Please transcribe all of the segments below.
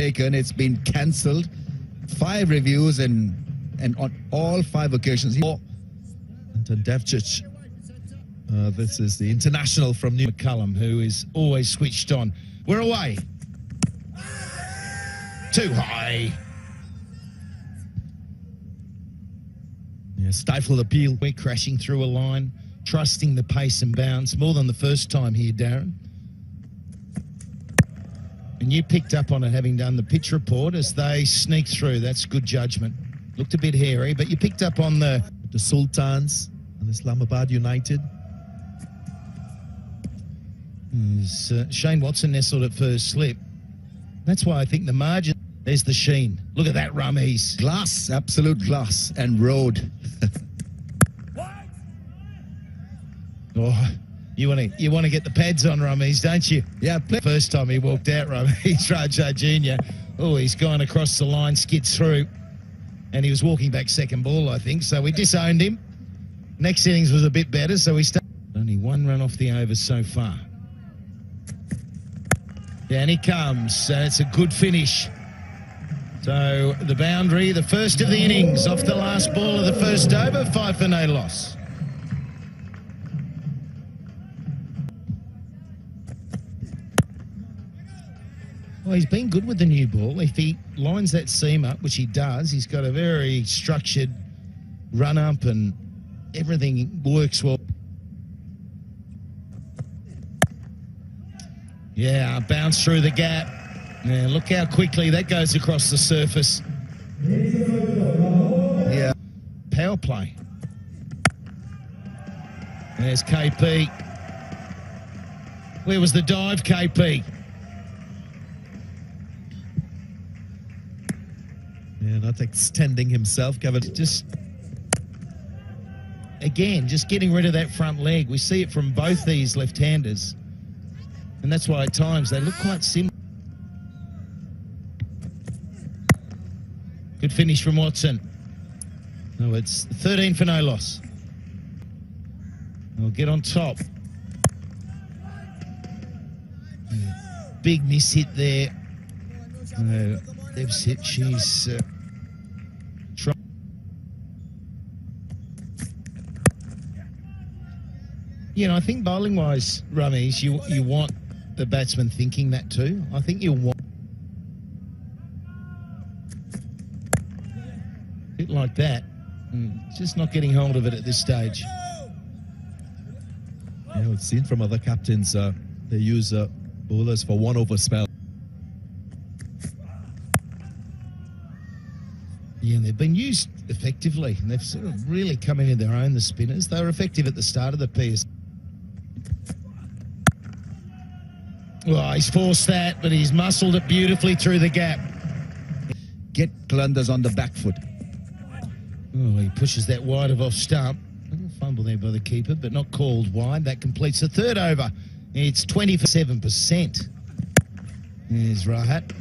taken. It's been cancelled. 5 reviews and on all 5 occasions. Anton Devcic. This is the international from New McCullum, who is always switched on. We're away. Too high. Yeah, stifled appeal. We're crashing through a line, trusting the pace and bounce more than the first time here, Darren. And you picked up on it, having done the pitch report as they sneak through. That's good judgment. Looked a bit hairy, but you picked up on the Sultans and Islamabad United. Shane Watson nestled at first slip. That's why I think the margin. There's the sheen. Look at that, Rummies. Glass, absolute glass, and road. Oh, you want to get the pads on, Rummies, don't you? Yeah. First time he walked out, Rummies, Rajah Jr. Oh, he's gone across the line, skids through, and he was walking back second ball, I think. So we disowned him. Next innings was a bit better, so we started. Only 1 run off the over so far. Down he comes, and it's a good finish. So the boundary, the first of the innings, off the last ball of the first over, 5 for no loss. Well, he's been good with the new ball. If he lines that seam up, which he does, he's got a very structured run up and everything works well. Yeah, bounce through the gap. Yeah, look how quickly that goes across the surface. Yeah. Power play. There's KP. Where was the dive, KP? Yeah, not extending himself, Kevin. Just getting rid of that front leg. We see it from both these left-handers. And that's why at times they look quite similar. Good finish from Watson. No, it's 13 for no loss. We'll get on top. Big miss hit there. They've hit. She's you know, I think bowling-wise, Rummies, you want the batsman thinking that too. I think you want a bit like that. Just not getting hold of it at this stage. Yeah, we've seen from other captains, they use bowlers for 1 over spell. Yeah, and they've been used effectively, and they've sort of really come into their own, the spinners. They were effective at the start of the PS. Well, he's forced that, but he's muscled it beautifully through the gap. Get Qalanders on the back foot. Oh, he pushes that wide of off stump. A little fumble there by the keeper, but not called wide. That completes the 3rd over. It's 27%. There's Rahat.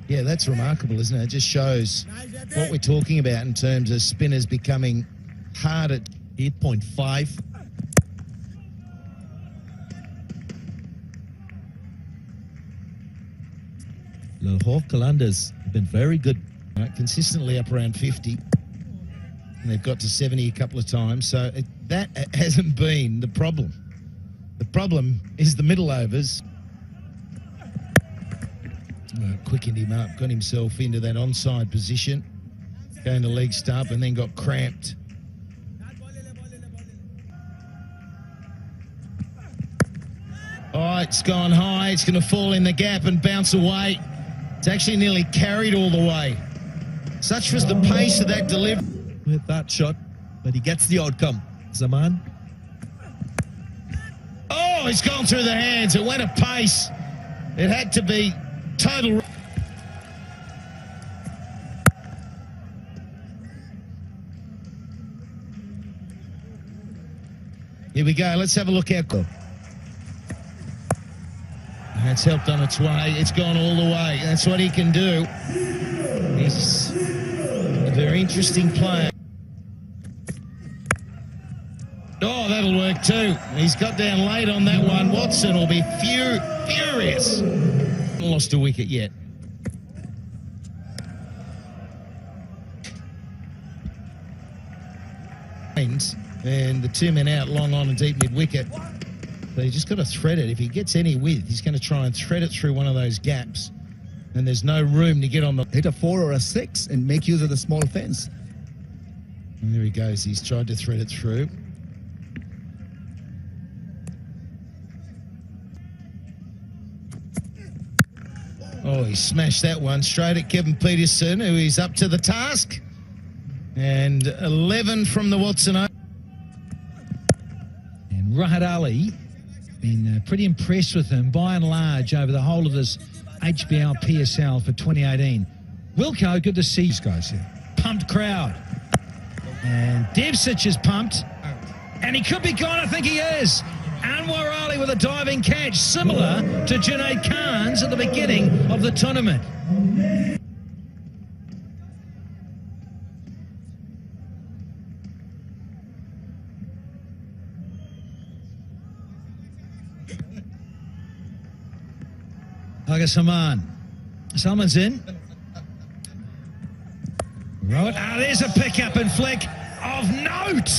Yeah, that's remarkable, isn't it? It just shows what we're talking about in terms of spinners becoming hard at 8.5. Lahore Qalanders have been very good. Consistently up around 50. And they've got to 70 a couple of times. So that hasn't been the problem. The problem is the middle overs. Quickened him up, got himself into that onside position, going to leg stump and then got cramped. Oh, it's gone high. It's going to fall in the gap and bounce away. It's actually nearly carried all the way. Such was the pace of that delivery. With that shot, but he gets the outcome. Zaman. Oh, it's gone through the hands. It went at pace. It had to be total. Here we go. Let's have a look out. That's helped on its way. It's gone all the way. That's what he can do. He's a very interesting player. Oh, that'll work too. He's got down late on that one. Watson will be furious. Lost a wicket yet. And the two men out, long on and deep mid-wicket. So you just got to thread it. If he gets any width, he's going to try and thread it through one of those gaps. And there's no room to get on the... Hit a 4 or a 6 and make use of the small fence. And there he goes. He's tried to thread it through. Oh, he smashed that one straight at Kevin Peterson, who is up to the task. And 11 from the Watson. And Rahat Ali, been pretty impressed with him by and large over the whole of this HBL PSL for 2018. Wilco, good to see these guys here. Pumped crowd. And Devcic is pumped. And he could be gone, I think he is. Anwar Ali with a diving catch, similar to Junaid Khan's at the beginning of the tournament. Saman. Salman's in. Right. Ah, there's a pickup and flick of note.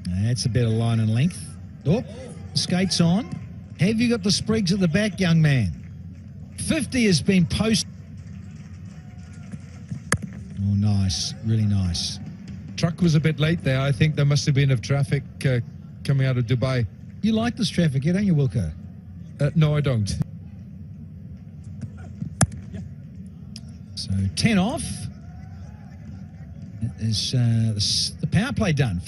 That's a better line and length. Oh, skates on. Have you got the sprigs at the back, young man? 50 has been posted. Oh, nice. Really nice. Truck was a bit late there. I think there must have been enough traffic coming out of Dubai. You like this traffic, don't you, Wilco? No, I don't. So 10 off. Is the power play done?